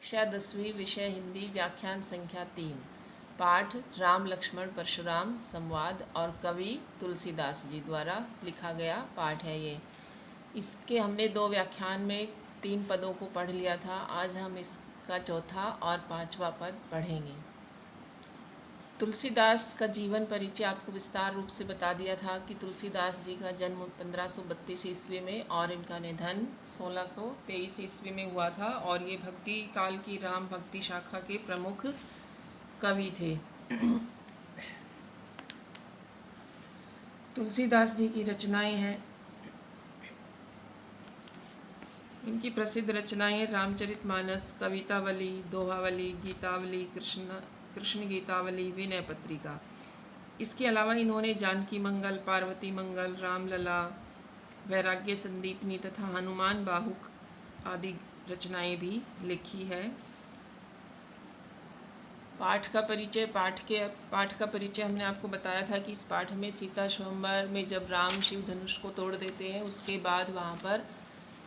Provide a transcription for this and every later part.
कक्षा 10वीं विषय हिंदी व्याख्यान संख्या 3 पाठ राम लक्ष्मण परशुराम संवाद और कवि तुलसीदास जी द्वारा लिखा गया पाठ है ये। इसके हमने 2 व्याख्यान में 3 पदों को पढ़ लिया था। आज हम इसका चौथा और 5वां पद पढ़ेंगे। तुलसीदास का जीवन परिचय आपको विस्तार रूप से बता दिया था कि तुलसीदास जी का जन्म 1532 ईस्वी में और इनका निधन 1623 ईस्वी में हुआ था और ये भक्ति काल की राम भक्ति शाखा के प्रमुख कवि थे। तुलसीदास जी की रचनाएं हैं, इनकी प्रसिद्ध रचनाएं रामचरितमानस, कवितावली, दोहावली, गीतावली, कृष्ण गीतावली, विनय पत्रिका। इसके अलावा इन्होंने जानकी मंगल, पार्वती मंगल, रामलला, वैराग्य संदीपनी तथा हनुमान बाहुक आदि रचनाएं भी लिखी है। पाठ का परिचय हमने आपको बताया था कि इस पाठ में सीता स्वयंवर में जब राम शिव धनुष को तोड़ देते हैं, उसके बाद वहाँ पर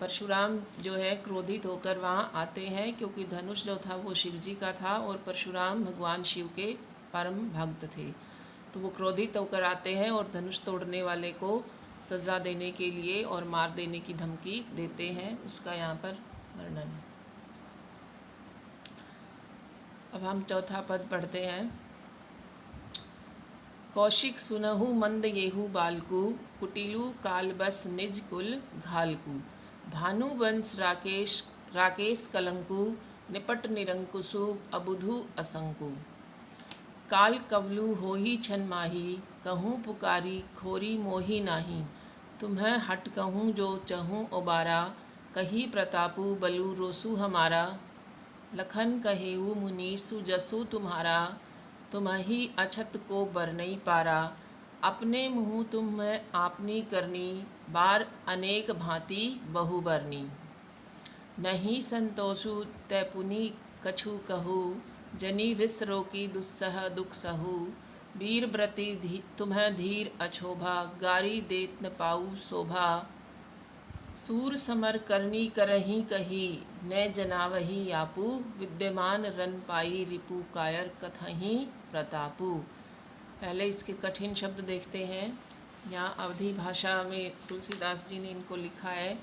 परशुराम जो है क्रोधित होकर वहाँ आते हैं, क्योंकि धनुष जो था वो शिव जी का था और परशुराम भगवान शिव के परम भक्त थे। तो वो क्रोधित होकर आते हैं और धनुष तोड़ने वाले को सज़ा देने के लिए और मार देने की धमकी देते हैं। उसका यहाँ पर वर्णन है। अब हम चौथा पद पढ़ते हैं। कौशिक सुनहु मंद येहु बालकु, कुटिलु काल बस निज कुल घालकु। भानु वंश राकेश कलंकु, निपट निरंकुशु अबुधु असंकु। काल कवलु होही छन माही, कहूँ पुकारी खोरी मोही नाही। तुम्हें हट कहूँ जो चहूँ ओबारा, कही प्रतापु बलु रोसु हमारा। लखन कहेऊ मुनीसु जसु तुम्हारा, तुम्हि अछत को बरनई पारा। अपने मुँह तुम्हें आपनी करनी, बार अनेक भांति बहुबरनी। नहीं संतोषु तैपुनी कछु कहू, जनी रिस रोकी दुस्सह दुख सहू। वीर व्रति तुम्हें धीर अछोभा, गारी देत न पाऊ शोभा। सूर समर करनी करही कही, न जनावही आपू। विद्यमान रन पाई रिपु कायर, कथहीं प्रतापू। पहले इसके कठिन शब्द देखते हैं। यहाँ अवधी भाषा में तुलसीदास जी ने इनको लिखा है।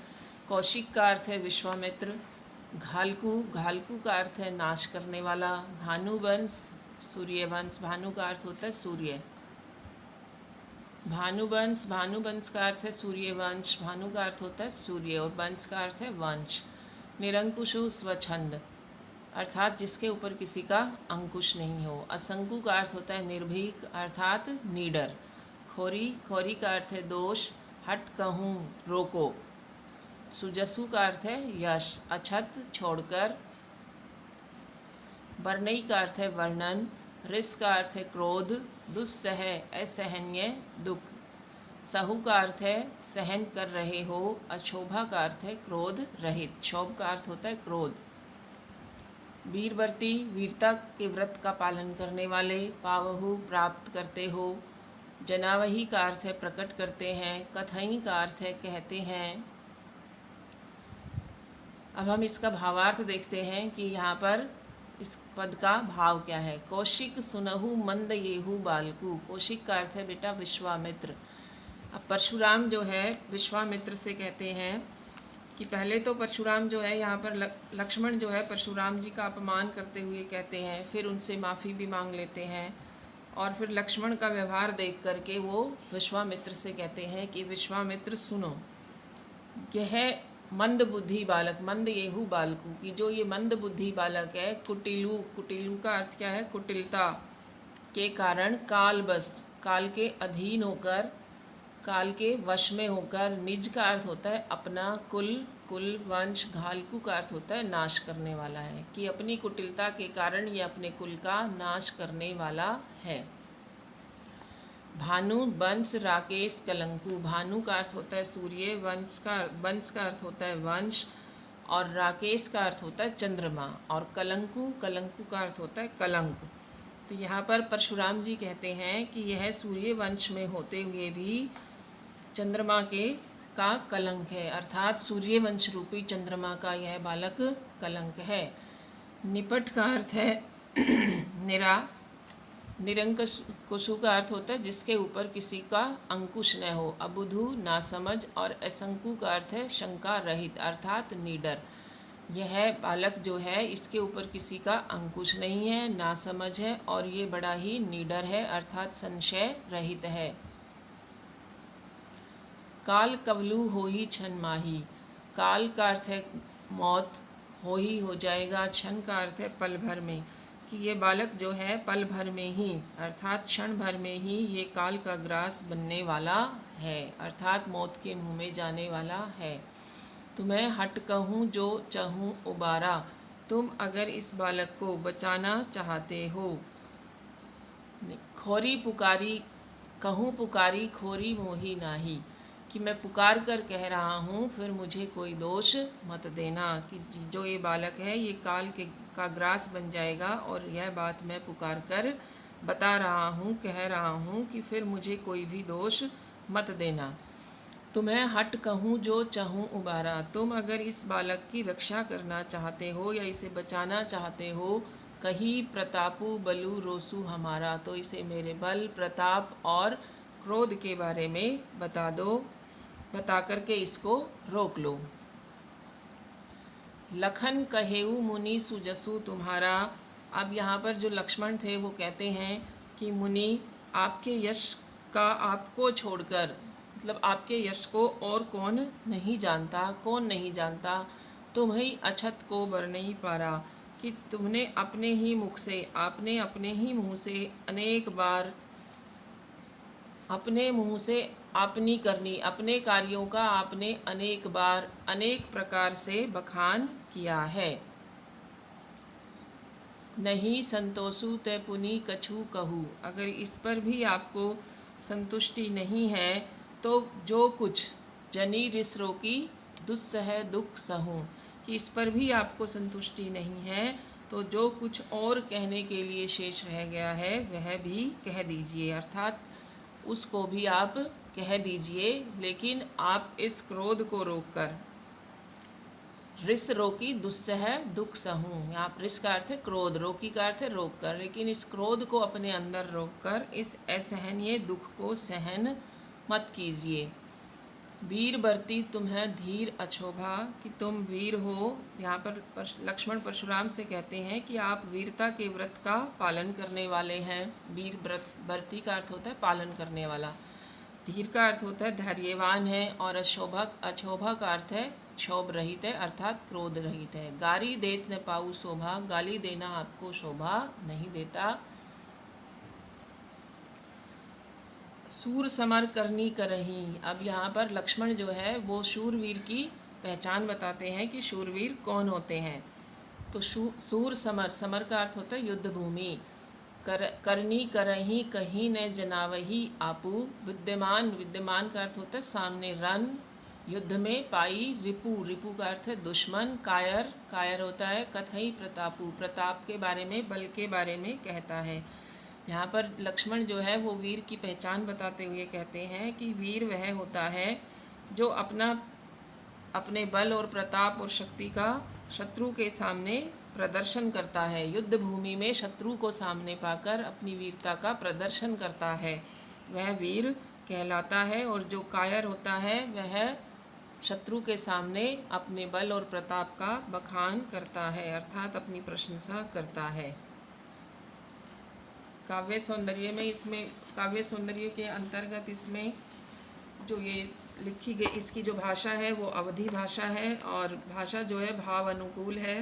कौशिक का अर्थ है विश्वामित्र। घालकू का अर्थ है नाश करने वाला। भानुवंश सूर्यवंश, भानु का अर्थ होता है सूर्य। भानुवंश का अर्थ है सूर्यवंश, भानु का अर्थ होता है सूर्य और वंश का अर्थ है वंश। निरंकुशु स्वच्छंद, अर्थात जिसके ऊपर किसी का अंकुश नहीं हो। असंकु का अर्थ होता है निर्भीक, अर्थात नीडर। खोरी का अर्थ है दोष। हट कहूँ रोको। सुजसु का अर्थ है यश, अछत छोड़कर। बरनई का अर्थ है वर्णन। रिस का अर्थ है क्रोध। दुस्सह असहनीय दुख। सहु का अर्थ है सहन कर रहे हो। अशोभा का अर्थ है क्रोध रहित। क्षोभ का अर्थ होता है क्रोध। वीरवर्ती वीरता के व्रत का पालन करने वाले। पावहु प्राप्त करते हो। जनावही का अर्थ है प्रकट करते हैं। कथई का अर्थ है कहते हैं। अब हम इसका भावार्थ देखते हैं कि यहाँ पर इस पद का भाव क्या है। कौशिक सुनहु मंद येहु बालकु, कौशिक का अर्थ है बेटा विश्वामित्र। अब परशुराम जो है विश्वामित्र से कहते हैं कि पहले तो परशुराम जो है यहाँ पर लक्ष्मण जो है परशुराम जी का अपमान करते हुए कहते हैं, फिर उनसे माफ़ी भी मांग लेते हैं और फिर लक्ष्मण का व्यवहार देख करके वो विश्वामित्र से कहते हैं कि विश्वामित्र सुनो, यह मंद बुद्धि बालक, मंद येहु बालकु की जो ये मंद बुद्धि बालक है, कुटिलु का अर्थ क्या है कुटिलता के कारण, काल के अधीन होकर, काल के वश में होकर। निज का अर्थ होता है अपना, कुल वंश। घालकू का अर्थ होता है नाश करने वाला है, कि अपनी कुटिलता के कारण ये अपने कुल का नाश करने वाला है। भानु वंश राकेश कलंकु, भानु का अर्थ होता है सूर्य, वंश का अर्थ होता है वंश और राकेश का अर्थ होता है चंद्रमा और कलंकु का अर्थ होता है कलंक। तो यहाँ पर परशुराम जी कहते हैं कि यह सूर्य वंश में होते हुए भी चंद्रमा का कलंक है, अर्थात सूर्य वंश रूपी चंद्रमा का यह बालक कलंक है। निपट का अर्थ है निरा। निरंकुशु का अर्थ होता है जिसके ऊपर किसी का अंकुश न हो। अबुधु नासमझ और असंकु का अर्थ है शंका रहित अर्थात निडर। यह बालक जो है इसके ऊपर किसी का अंकुश नहीं है, नासमझ है और ये बड़ा ही निडर है अर्थात संशय रहित है। काल कवलु होई छन माही। काल का अर्थ है मौत, होई हो जाएगा, क्षण का अर्थ है पल भर में, कि ये बालक जो है पल भर में ही अर्थात क्षण भर में ही ये काल का ग्रास बनने वाला है अर्थात मौत के मुंह में जाने वाला है। तुम्हें हट कहूँ जो चाहूँ उबारा। तुम अगर इस बालक को बचाना चाहते हो। खोरी पुकारी कहूँ पुकारी खोरी मोही नाही, कि मैं पुकार कर कह रहा हूँ फिर मुझे कोई दोष मत देना, कि जो ये बालक है ये काल का ग्रास बन जाएगा और यह बात मैं पुकार कर बता रहा हूँ, कह रहा हूँ कि फिर मुझे कोई भी दोष मत देना। तुम्हें हट कहूँ जो चाहूँ उबारा। तुम अगर इस बालक की रक्षा करना चाहते हो या इसे बचाना चाहते हो। कही प्रतापु बलु रोसु हमारा, तो इसे मेरे बल प्रताप और क्रोध के बारे में बता दो, बता करके इसको रोक लो। लखन कहेऊ मुनि सुजसु तुम्हारा। अब यहाँ पर जो लक्ष्मण थे वो कहते हैं कि मुनि आपके यश का आपको छोड़कर, मतलब आपके यश को और कौन नहीं जानता, कौन नहीं जानता। तुम्हें अछत को बर नहीं पारा, कि तुमने अपने ही मुख से, आपने अपने ही मुँह से अनेक बार अपने मुँह से अपनी करनी, अपने कार्यों का आपने अनेक बार अनेक प्रकार से बखान किया है। नहीं संतोषु ते पुनि कछु कहू। अगर इस पर भी आपको संतुष्टि नहीं है तो जो कुछ जनी रिस रोकी दुस्सह दुख सहूँ, कि इस पर भी आपको संतुष्टि नहीं है तो जो कुछ और कहने के लिए शेष रह गया है वह भी कह दीजिए, अर्थात उसको भी आप कह दीजिए, लेकिन आप इस क्रोध को रोककर। रिस रोकी दुस्सह दुख सहूँ, यहाँ रिस का अर्थ है क्रोध, रोकी का अर्थ है रोक कर, लेकिन इस क्रोध को अपने अंदर रोककर इस असहनीय दुख को सहन मत कीजिए। वीर बरती तुम्हें धीर अछोभा, कि तुम वीर हो। यहाँ पर लक्ष्मण परशुराम से कहते हैं कि आप वीरता के व्रत का पालन करने वाले हैं। वीर बरती का अर्थ होता है पालन करने वाला, धीर का अर्थ होता है धैर्यवान है और अछोभा का अर्थ है क्षोभ रहित है अर्थात क्रोध रहित है। गारी देत न पाऊ शोभा, गाली देना आपको शोभा नहीं देता। सूर समर करनी करही। अब यहाँ पर लक्ष्मण जो है वो शूरवीर की पहचान बताते हैं कि शूरवीर कौन होते हैं। तो सूर समर, समर का अर्थ होता है युद्ध भूमि। करनी करही कहीं न जनावही आपू। विद्यमान, विद्यमान का अर्थ होता है सामने, रन युद्ध में। पाई रिपु, रिपु का अर्थ है दुश्मन। कायर, कायर होता है कथई प्रतापु, प्रताप के बारे में, बल के बारे में कहता है। यहाँ पर लक्ष्मण जो है वो वीर की पहचान बताते हुए कहते हैं कि वीर वह होता है जो अपने बल और प्रताप और शक्ति का शत्रु के सामने प्रदर्शन करता है। युद्ध भूमि में शत्रु को सामने पाकर अपनी वीरता का प्रदर्शन करता है, वह वीर कहलाता है। और जो कायर होता है वह शत्रु के सामने अपने बल और प्रताप का बखान करता है अर्थात अपनी प्रशंसा करता है। काव्य सौंदर्य में, इसमें काव्य सौंदर्य के अंतर्गत इसमें जो ये लिखी गई इसकी जो भाषा है वो अवधी भाषा है और भाषा जो है भाव अनुकूल है।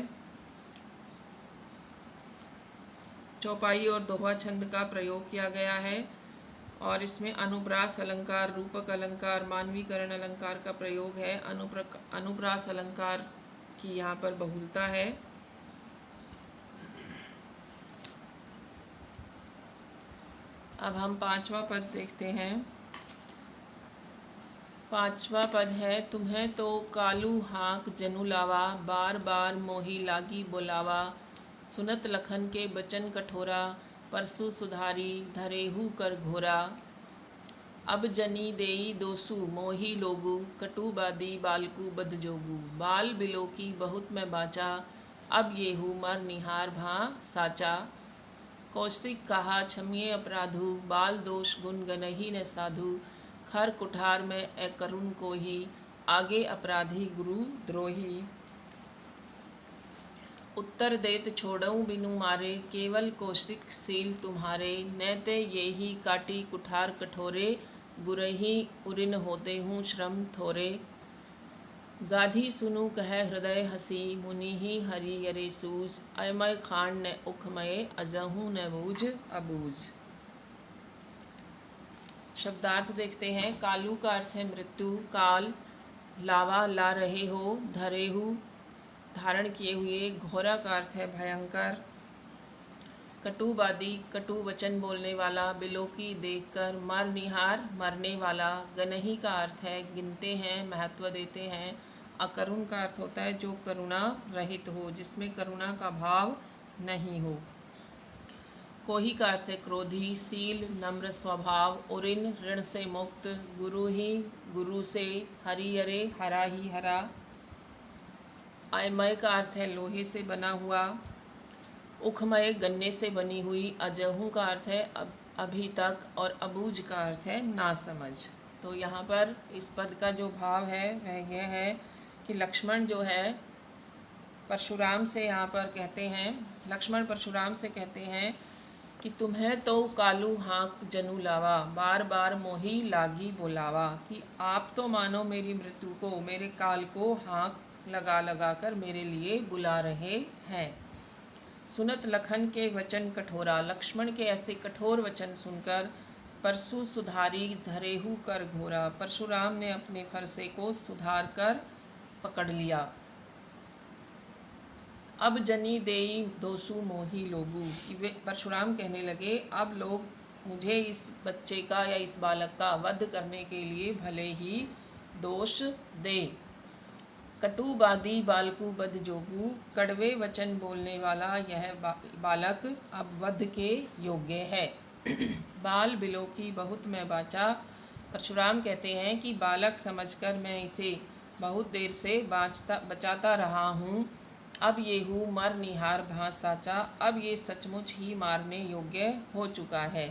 चौपाई और दोहा छंद का प्रयोग किया गया है और इसमें अनुप्रास अलंकार, रूपक अलंकार, मानवीकरण अलंकार का प्रयोग है। अनुप्रास अलंकार की यहाँ पर बहुलता है। अब हम पांचवा पद देखते हैं। पांचवा पद है तुम्हें तो कालू हाँक जनु लावा, बार बार मोही लागी बोलावा। सुनत लखन के बचन कठोरा, परसु सुधारी धरेहू कर घोरा। अब जनी देई दोसु मोही लोगु, कटु बादी बालकु बद जोगु। बाल बिलोकी बहुत मैं बाचा, अब येहू मर निहार भा साचा। कौशिक कहा क्षमिए अपराधु, बाल दोष गुण गनहि न साधु। खर कुठार में अकरुण को ही, आगे अपराधी गुरु द्रोही। उत्तर देत छोड़ऊँ बिनु मारे, केवल कौशिक सील तुम्हारे। न ते ये ही काटी कुठार कठोरे, गुरही उरिन होते हूँ श्रम थोरे। गाधी सुनु कह हृदय हसी, मुनि ही हरि यरे सूझ। अयमय खांड न उखमय, अजहू न बूझ अबूझ। शब्दार्थ देखते हैं। कालू का अर्थ है मृत्यु, काल, लावा ला रहे हो, धरेहु धारण किए हुए, घोरा का अर्थ है भयंकर। कटुवादी कटु वचन बोलने वाला, बिलोकी देखकर, मर निहार मरने वाला। गनही का अर्थ है गिनते हैं, महत्व देते हैं। अकरुण का अर्थ होता है जो करुणा रहित हो, जिसमें करुणा का भाव नहीं हो। कोही का अर्थ है क्रोधी, सील नम्र स्वभाव, उरिन ऋण से मुक्त, गुरु ही गुरु से, हरियरे हरा ही हरा। अयमय का अर्थ है लोहे से बना हुआ, उखमय गन्ने से बनी हुई, अजहू का अर्थ है अभी तक, और अबूझ का अर्थ है नासमझ। तो यहाँ पर इस पद का जो भाव है वह यह है कि लक्ष्मण जो है परशुराम से यहाँ पर कहते हैं, लक्ष्मण परशुराम से कहते हैं कि तुम्हें तो कालू हाँक जनु लावा, बार बार मोही लागी बोलावा। कि आप तो मानो मेरी मृत्यु को, मेरे काल को हाँक लगा लगा कर मेरे लिए बुला रहे हैं। सुनत लखन के वचन कठोरा, लक्ष्मण के ऐसे कठोर वचन सुनकर परशु सुधारी धरेहु कर घोरा, परशुराम ने अपने फरसे को सुधार कर पकड़ लिया। अब जनी देई दोसु मोही लोगू, कि वे परशुराम कहने लगे अब लोग मुझे इस बच्चे का या इस बालक का वध करने के लिए भले ही दोष दे। कटुवादी बालकू बद जोगू, कड़वे वचन बोलने वाला यह बालक अब वध के योग्य है। बाल बिलो की बहुत मैं बाचा, परशुराम कहते हैं कि बालक समझकर मैं इसे बहुत देर से बचाता रहा हूँ। अब ये हूँ मर निहार भां साचा, अब ये सचमुच ही मारने योग्य हो चुका है।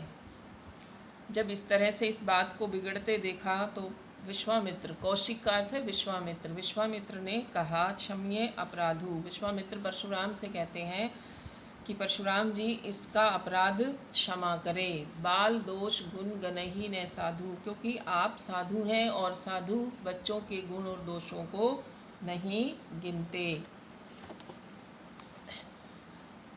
जब इस तरह से इस बात को बिगड़ते देखा तो विश्वामित्र, कौशिक का अर्थ है विश्वामित्र, विश्वामित्र ने कहा क्षम्ये अपराधु। विश्वामित्र परशुराम से कहते हैं कि परशुराम जी इसका अपराध क्षमा करें। बाल दोष गुण गनहि न साधु, क्योंकि आप साधु हैं और साधु बच्चों के गुण और दोषों को नहीं गिनते।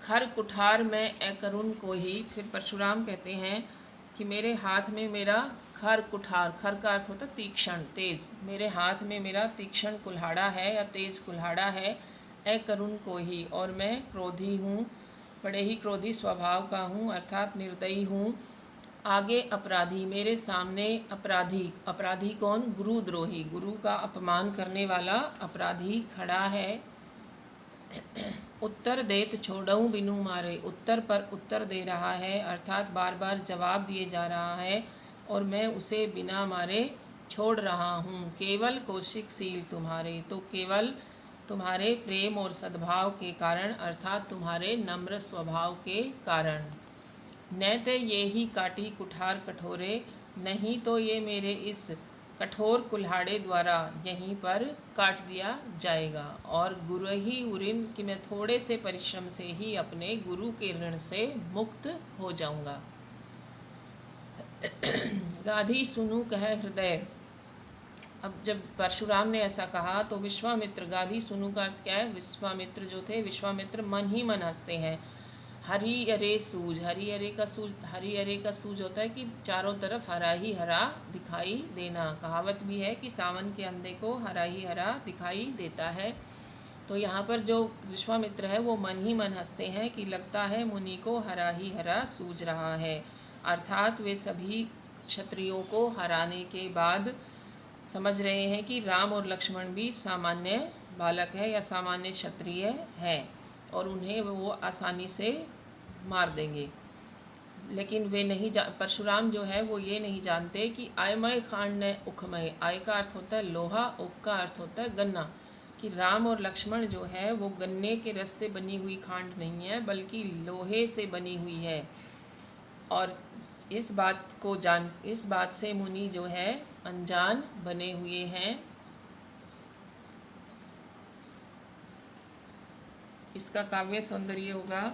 खर कुठार में अकरुण को ही, फिर परशुराम कहते हैं कि मेरे हाथ में मेरा खर कुठार, खर का अर्थ होता है तीक्ष्ण तेज, मेरे हाथ में मेरा तीक्ष्ण कुल्हाड़ा है या तेज कुल्हाड़ा है। अकरुण को ही, और मैं क्रोधी हूँ, बड़े ही क्रोधी स्वभाव का हूँ, अर्थात निर्दयी हूँ। आगे अपराधी, मेरे सामने अपराधी, अपराधी कौन? गुरुद्रोही, गुरु का अपमान करने वाला अपराधी खड़ा है। उत्तर देत छोड़ऊँ बिनु मारे, उत्तर पर उत्तर दे रहा है, अर्थात बार बार जवाब दिए जा रहा है और मैं उसे बिना मारे छोड़ रहा हूँ। केवल कौशिक सील तुम्हारे, तो केवल तुम्हारे प्रेम और सद्भाव के कारण, अर्थात तुम्हारे नम्र स्वभाव के कारण। न ते ये ही काटी कुठार कठोरे, नहीं तो ये मेरे इस कठोर कुल्हाड़े द्वारा यहीं पर काट दिया जाएगा। और गुरु ही उरिन, कि मैं थोड़े से परिश्रम से ही अपने गुरु के ऋण से मुक्त हो जाऊंगा। गाधी सुनु कह हृदय, अब जब परशुराम ने ऐसा कहा तो विश्वामित्र, गाधी सुनु का अर्थ क्या है? विश्वामित्र जो थे, विश्वामित्र मन ही मन हंसते हैं। हरी अरे सूझ, हरी अरे का सूझ होता है कि चारों तरफ हरा ही हरा दिखाई देना। कहावत भी है कि सावन के अंधे को हरा ही हरा दिखाई देता है। तो यहाँ पर जो विश्वामित्र है वो मन ही मन हंसते हैं कि लगता है मुनि को हरा ही हरा सूझ रहा है, अर्थात वे सभी क्षत्रियों को हराने के बाद समझ रहे हैं कि राम और लक्ष्मण भी सामान्य बालक है या सामान्य क्षत्रिय है और उन्हें वो आसानी से मार देंगे। लेकिन वे नहीं परशुराम जो है वो ये नहीं जानते कि आयमय खांड ने उखमय, आय का अर्थ होता है लोहा, उक का अर्थ होता है गन्ना, कि राम और लक्ष्मण जो है वो गन्ने के रस से बनी हुई खांड नहीं है, बल्कि लोहे से बनी हुई है। और इस बात से मुनि जो है अनजान बने हुए हैं। इसका काव्य सौंदर्य होगा,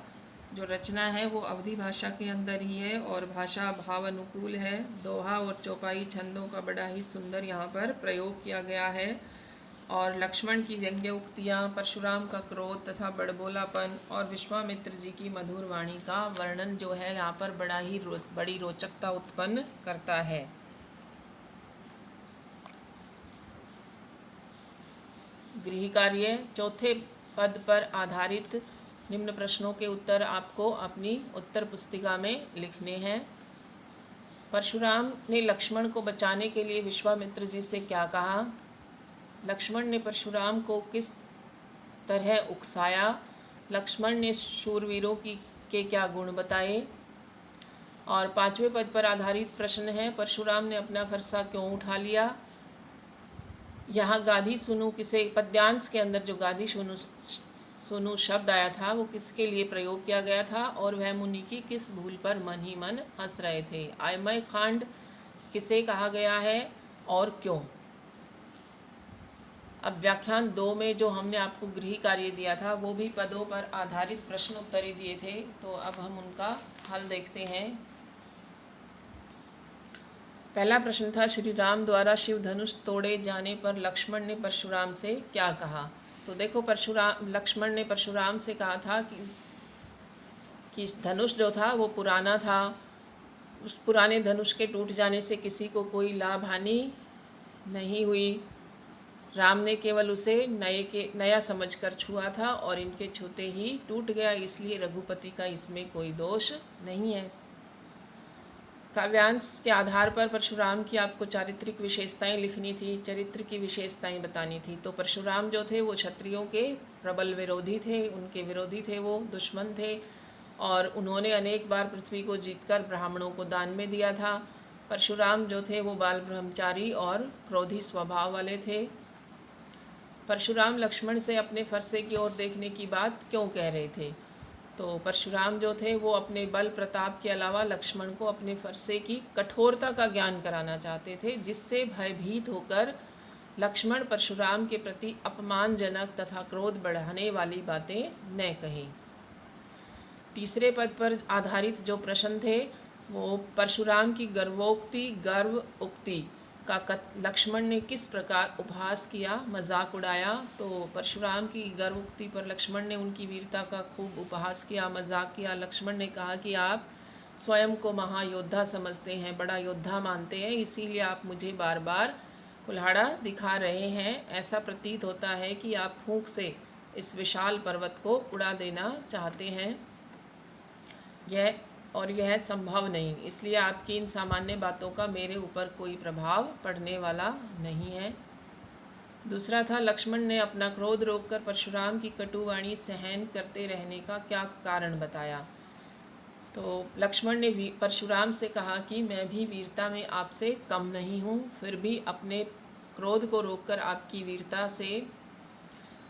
जो रचना है वो अवधी भाषा के अंदर ही है और भाषा भाव अनुकूल है। दोहा और चौपाई छंदों का बड़ा ही सुंदर यहाँ पर प्रयोग किया गया है। और लक्ष्मण की व्यंग्य उक्तियाँ, परशुराम का क्रोध तथा बड़बोलापन और विश्वामित्र जी की मधुर वाणी का वर्णन जो है यहाँ पर बड़ी रोचकता उत्पन्न करता है। गृह कार्य चौथे पद पर आधारित निम्न प्रश्नों के उत्तर आपको अपनी उत्तर पुस्तिका में लिखने हैं। परशुराम ने लक्ष्मण को बचाने के लिए विश्वामित्र जी से क्या कहा? लक्ष्मण ने परशुराम को किस तरह उकसाया? लक्ष्मण ने शूरवीरों के क्या गुण बताए? और पांचवें पद पर आधारित प्रश्न है, परशुराम ने अपना फरसा क्यों उठा लिया? यहाँ गाधी सुनु किसे, पद्यांश के अंदर जो गाधी सुनु शब्द आया था वो किसके लिए प्रयोग किया गया था और वह मुनि की किस भूल पर मन ही मन हंस रहे थे? आयमय खांड किसे कहा गया है और क्यों? अब व्याख्यान 2 में जो हमने आपको गृह कार्य दिया था वो भी पदों पर आधारित प्रश्न उत्तरी दिए थे, तो अब हम उनका हल देखते हैं। पहला प्रश्न था, श्री राम द्वारा शिव धनुष तोड़े जाने पर लक्ष्मण ने परशुराम से क्या कहा? तो देखो, लक्ष्मण ने परशुराम से कहा था कि धनुष जो था वो पुराना था, उस पुराने धनुष के टूट जाने से किसी को कोई लाभ हानि नहीं हुई। राम ने केवल उसे नया समझकर छुआ था और इनके छूते ही टूट गया, इसलिए रघुपति का इसमें कोई दोष नहीं है। काव्यांश के आधार पर परशुराम की आपको चारित्रिक विशेषताएं लिखनी थी, चरित्र की विशेषताएं बतानी थी। तो परशुराम जो थे वो क्षत्रियों के प्रबल विरोधी थे, उनके विरोधी थे, वो दुश्मन थे और उन्होंने अनेक बार पृथ्वी को जीतकर ब्राह्मणों को दान में दिया था। परशुराम जो थे वो बाल ब्रह्मचारी और क्रोधी स्वभाव वाले थे। परशुराम लक्ष्मण से अपने फरसे की ओर देखने की बात क्यों कह रहे थे? तो परशुराम जो थे वो अपने बल प्रताप के अलावा लक्ष्मण को अपने फरसे की कठोरता का ज्ञान कराना चाहते थे, जिससे भयभीत होकर लक्ष्मण परशुराम के प्रति अपमानजनक तथा क्रोध बढ़ाने वाली बातें न कहें। तीसरे पद पर आधारित जो प्रश्न थे वो परशुराम की गर्व उक्ति का लक्ष्मण ने किस प्रकार उपहास किया, मजाक उड़ाया? तो परशुराम की गर्वोक्ति पर लक्ष्मण ने उनकी वीरता का खूब उपहास किया, मजाक किया। लक्ष्मण ने कहा कि आप स्वयं को महायोद्धा समझते हैं, बड़ा योद्धा मानते हैं, इसीलिए आप मुझे बार बार कुल्हाड़ा दिखा रहे हैं। ऐसा प्रतीत होता है कि आप फूंक से इस विशाल पर्वत को उड़ा देना चाहते हैं। यह संभव नहीं, इसलिए आपकी इन सामान्य बातों का मेरे ऊपर कोई प्रभाव पड़ने वाला नहीं है। दूसरा था, लक्ष्मण ने अपना क्रोध रोककर परशुराम की कटुवाणी सहन करते रहने का क्या कारण बताया? तो लक्ष्मण ने परशुराम से कहा कि मैं भी वीरता में आपसे कम नहीं हूँ, फिर भी अपने क्रोध को रोककर आपकी वीरता से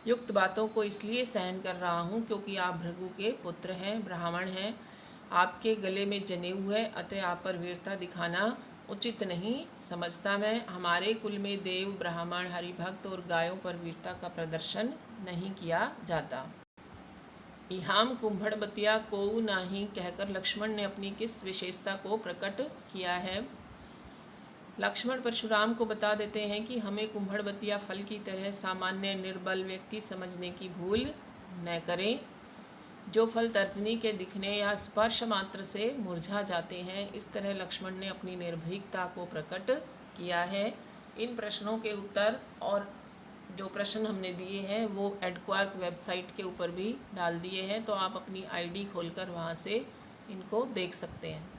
युक्त बातों को इसलिए सहन कर रहा हूँ क्योंकि आप भृगु के पुत्र हैं, ब्राह्मण हैं, आपके गले में जनेऊ है, अतः आप पर वीरता दिखाना उचित नहीं समझता मैं। हमारे कुल में देव, ब्राह्मण, हरिभक्त और गायों पर वीरता का प्रदर्शन नहीं किया जाता। इहाम कुंभड़बतिया कोऊ नाही कहकर लक्ष्मण ने अपनी किस विशेषता को प्रकट किया है? लक्ष्मण परशुराम को बता देते हैं कि हमें कुंभड़बतिया फल की तरह सामान्य निर्बल व्यक्ति समझने की भूल न करें, जो फल तर्जनी के दिखने या स्पर्श मात्र से मुरझा जाते हैं। इस तरह लक्ष्मण ने अपनी निर्भीकता को प्रकट किया है। इन प्रश्नों के उत्तर और जो प्रश्न हमने दिए हैं वो एडक्वार्क वेबसाइट के ऊपर भी डाल दिए हैं, तो आप अपनी आईडी खोलकर वहाँ से इनको देख सकते हैं।